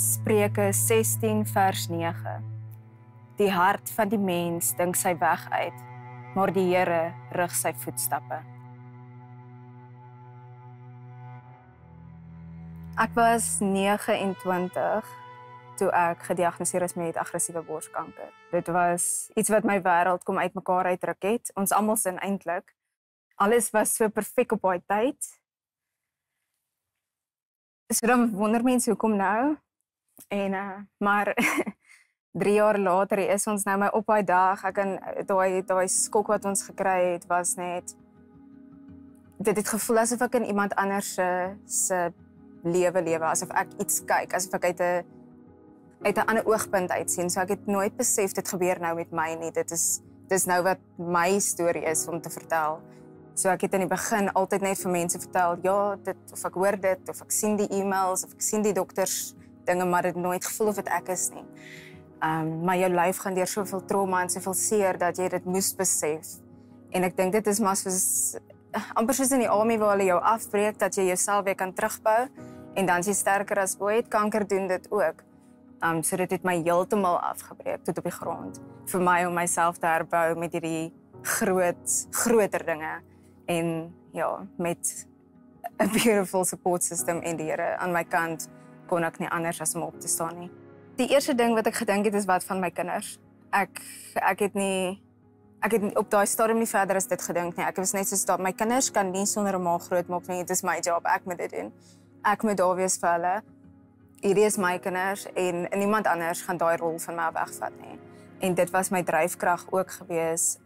Spreuke 16 vers 9. Die hart van die mens dink sy weg uit, maar die Here rig sy voetstappe. Ek was 29 toe ek gediagnoseer is met aggressiewe borskanker. Dit was iets wat my wêreld kom uitmekaar uitruk het. Ons almal sin eintlik. Alles was so perfek op daai tyd. So dan wonder mense hoekom nou? En maar 3 jaar later is ons nou maar op daai dag. Ek kan daai skok wat ons gekry het was net dit het gevoel asof ek in iemand anders se lewe asof ek iets kyk, asof ek uit 'n ander oogpunt uitsien. So ek het nooit besef dit gebeur nou met my nie. Dis nou wat my storie is om te vertel. So ek het in die begin altyd net vir mense vertel, ja, of ek hoor dit, of ek sien die e-mails, of ek sien die dokters dinge, maar dit nooit gevoel of dit ek is nie. Maar jou lyf gaan deur soveel trauma en soveel seer dat jy dit moes besef. En ek dink dit is maar soos amper soos in die army waar hulle jou afbreek dat jy jouself weer kan terugbou en dan is jy sterker as ooit. Kanker doen dit ook. So dit het my heeltemal afgebreek tot op die grond. Vir my om myself te herbou met hierdie groter dinge en ja, met 'n beautiful support system en die Here aan my kant kon ek nie anders as om op te staan nie. Die eerste ding wat ek gedink het is wat van my kinders. Ek het op daai stadium nie verder as dit gedink nie. Ek was net so my kinders kan nie sonder 'n ma grootmaak nie. Dit is my job, ek moet dit doen. Ek moet daar wees vir hulle. Hierdie is my kinders en niemand anders gaan daai rol van my wegvat nie. En dit was my dryfkrag ook gewees.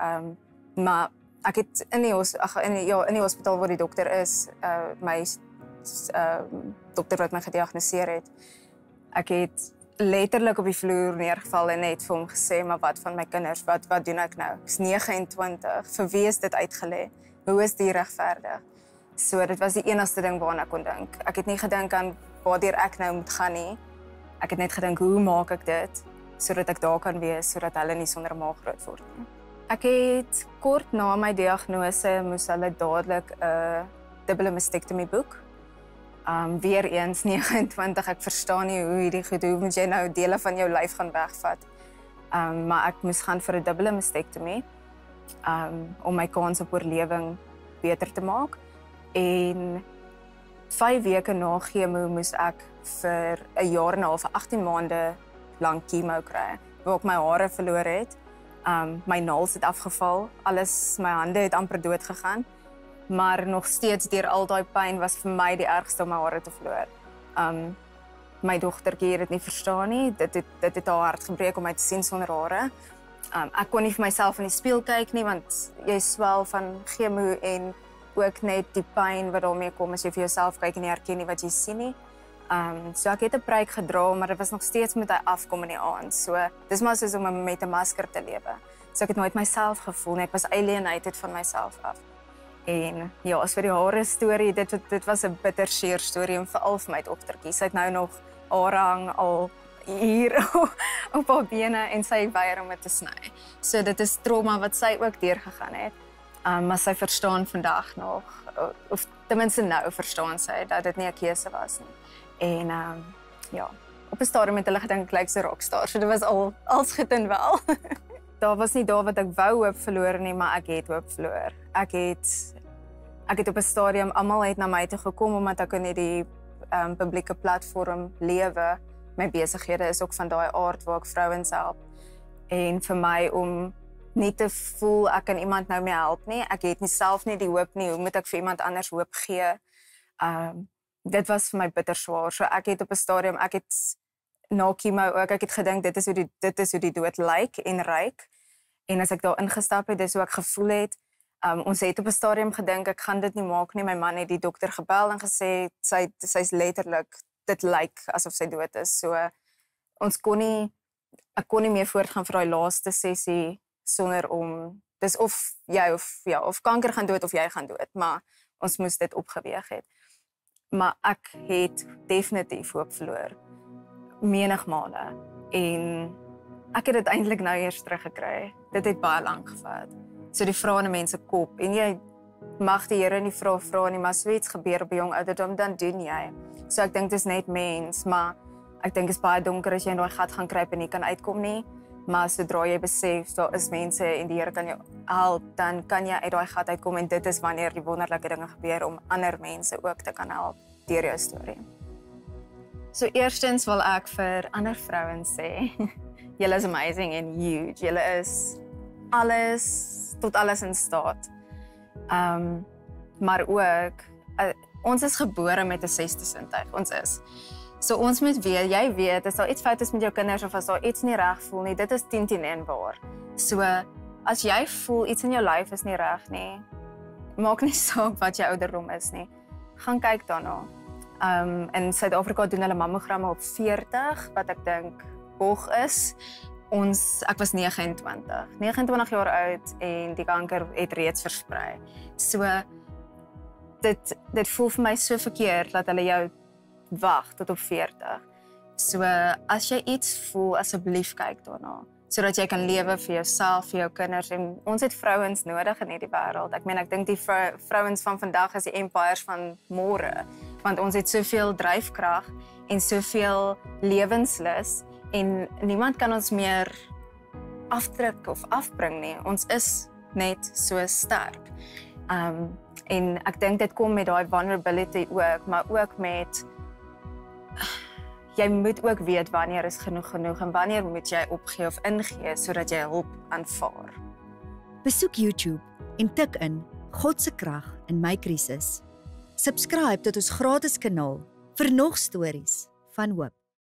Maar ek het in die hospitaal waar die dokter is, my dokter wat my gediagnoseer het. Ek het letterlik op die vloer neergeval en net vir hom gesê, maar wat van my kinders? Wat doen ek nou? Ek is 29. Vir wie is dit uitgelê? Hoe is dit regverdig? So dit was die enigste ding waaraan ek kon dink. Ek het nie gedink aan waardeur ek nou moet gaan nie. Ek het net gedink, hoe maak ek dit sodat ek daar kan wees, sodat hulle nie sonder ma groot word nie. Ek het kort na my diagnose moes hulle dadelik 'n dubbele mastektomie boek. Weer eens 29, ek verstaan nie hoe moet jy nou dele van jou lyf gaan wegvat. Maar ek moes gaan vir 'n dubbele mastektomie om my kans op oorlewing beter te maak. En 5 weke na chemo moes ek vir 'n jaar en 'n half, 18 maande lank chemo kry, waar ek my hare verloor het. My naels het afgeval, my hande het amper dood gegaan. Maar nog steeds deur al daai pyn was vir my die ergste om my hare te verloor. My dogtertjie het dit nie verstaan nie. Dit het haar hart gebreek om my te sien sonder hare. Ek kon nie vir myself in die spieël kyk nie want jy swel van chemo en ook net die pyn wat daarmee kom as jy vir jouself kyk en nie herken nie wat jy sien nie. So ek het 'n pruik gedra, maar dit was nog steeds met hy afkom in die aand. So dis maar soos om met 'n masker te lewe. So ek het nooit myself gevoel nie. Ek was alienated van myself af. En ja, as vir die hare storie, dit was 'n bitterseer storie en veral vir my dogtertjie. Sy het nou nog hare hang al hier op haar bene en sy weier om dit te sny. So dit is trauma wat sy ook deurgegaan het. Maar sy verstaan vandag nog, of ten minste nou verstaan sy dat dit nie 'n keuse was nie. En ja, op 'n stadium het hulle gedink ek lyk so rockstar. So dit was als goed en wel. Daar was nie daar wat ek wou hoop verloor nie, maar ek het hoop verloor. Ek het op 'n stadium almal het na my toe gekom omdat ek in hierdie publieke platform lewe. My besighede is ook van daai aard waar ek vrouens help. En vir my om nie te voel ek kan iemand nou mee help nie. Ek het nie self nie die hoop nie. Hoe moet ek vir iemand anders hoop gee? Dit was vir my bitter swaar. So ek het op 'n stadium, ek het na chemo ook, ek het gedink dit is hoe die dood lyk en ryk. En as ek daar ingestap het, dis hoe ek gevoel het. Ons het op 'n stadium gedink ek gaan dit nie maak nie. My man het die dokter gebel en gesê sy's letterlik, dit lyk asof sy dood is. So ek kon nie meer voortgaan vir daai laaste sessie sonder om dis of jy of kanker gaan dood of jy gaan dood, maar ons moes dit opgeweeg het. Maar ek het definitief hoop verloor. Menigmale. En ek het dit eintlik nou eers teruggekry. Dit het baie lank gevat. So die vrae in mense kop en jy mag die Here nie vra nie, maar so iets gebeur op 'n jong ouderdom, dan doen jy. So ek dink dit is net mens, maar ek dink is baie donker as jy in daai gat gaan kruip en nie kan uitkom nie, maar sodra jy besef daar is mense en die Here kan jou help, dan kan jy uit daai gat uitkom en dit is wanneer die wonderlike dinge gebeur om ander mense ook te kan help deur jou storie. So eerstens wil ek vir ander vrouens sê, julle is amazing and huge. Julle is tot alles in staat. Maar ook, ons is gebore met 'n sesde sintuig. Ons is. So ons moet weet, jy weet, as daar iets fout is met jou kinders of as daar iets nie reg voel nie, dit is 10/10 waar. So as jy voel iets in jou lyf is nie reg nie, maak nie saak wat jou ouderdom is nie. Gaan kyk daarna. In Suid-Afrika doen hulle mammogramme op 40, wat ek dink hoog is. Ek was 29 jaar oud en die kanker het reeds versprei. So dit voel vir my so verkeerd dat hulle jou wag tot op 40. So as jy iets voel, asseblief kyk daarna, sodat jy kan lewe vir jouself, vir jou kinders, en ons het vrouens nodig in hierdie wêreld. Ek dink die vrouens van vandag is die empires van môre, want ons het soveel dryfkrag en soveel lewenslus en niemand kan ons meer afdruk of afbring nie. Ons is net so sterk. En ek dink dit kom met daai vulnerability ook, maar ook met jy moet ook weet wanneer is genoeg en wanneer moet jy opgee of ingee sodat jy hulp aanvaar. Besoek YouTube en tik in God se krag in my krisis. Subscribe tot ons gratis kanaal vir nog stories van hoop.